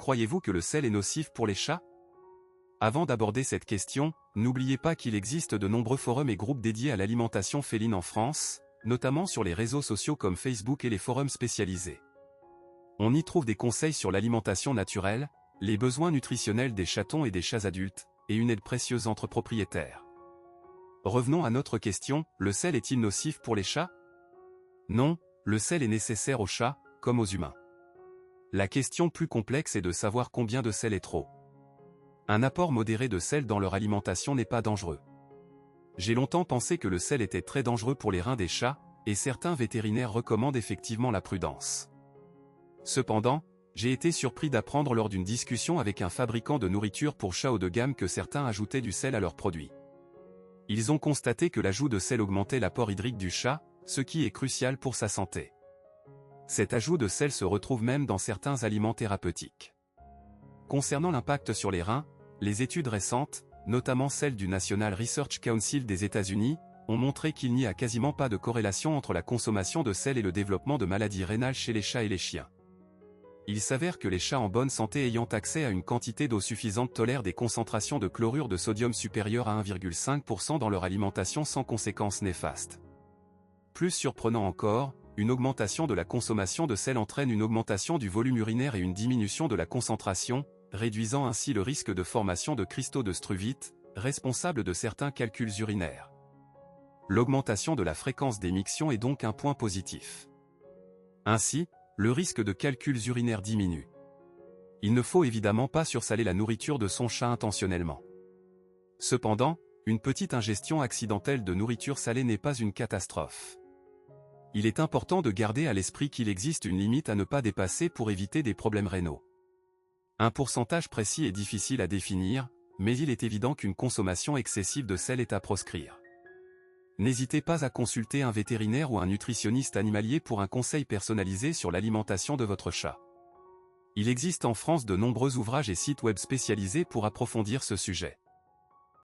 Croyez-vous que le sel est nocif pour les chats? Avant d'aborder cette question, n'oubliez pas qu'il existe de nombreux forums et groupes dédiés à l'alimentation féline en France, notamment sur les réseaux sociaux comme Facebook et les forums spécialisés. On y trouve des conseils sur l'alimentation naturelle, les besoins nutritionnels des chatons et des chats adultes, et une aide précieuse entre propriétaires. Revenons à notre question, le sel est-il nocif pour les chats? Non, le sel est nécessaire aux chats, comme aux humains. La question plus complexe est de savoir combien de sel est trop. Un apport modéré de sel dans leur alimentation n'est pas dangereux. J'ai longtemps pensé que le sel était très dangereux pour les reins des chats, et certains vétérinaires recommandent effectivement la prudence. Cependant, j'ai été surpris d'apprendre lors d'une discussion avec un fabricant de nourriture pour chats haut de gamme que certains ajoutaient du sel à leurs produits. Ils ont constaté que l'ajout de sel augmentait l'apport hydrique du chat, ce qui est crucial pour sa santé. Cet ajout de sel se retrouve même dans certains aliments thérapeutiques. Concernant l'impact sur les reins, les études récentes, notamment celles du National Research Council des États-Unis, ont montré qu'il n'y a quasiment pas de corrélation entre la consommation de sel et le développement de maladies rénales chez les chats et les chiens. Il s'avère que les chats en bonne santé ayant accès à une quantité d'eau suffisante tolèrent des concentrations de chlorure de sodium supérieures à 1,5% dans leur alimentation sans conséquences néfastes. Plus surprenant encore, une augmentation de la consommation de sel entraîne une augmentation du volume urinaire et une diminution de la concentration, réduisant ainsi le risque de formation de cristaux de struvite, responsables de certains calculs urinaires. L'augmentation de la fréquence d'émictions est donc un point positif. Ainsi, le risque de calculs urinaires diminue. Il ne faut évidemment pas sursaler la nourriture de son chat intentionnellement. Cependant, une petite ingestion accidentelle de nourriture salée n'est pas une catastrophe. Il est important de garder à l'esprit qu'il existe une limite à ne pas dépasser pour éviter des problèmes rénaux. Un pourcentage précis est difficile à définir, mais il est évident qu'une consommation excessive de sel est à proscrire. N'hésitez pas à consulter un vétérinaire ou un nutritionniste animalier pour un conseil personnalisé sur l'alimentation de votre chat. Il existe en France de nombreux ouvrages et sites web spécialisés pour approfondir ce sujet.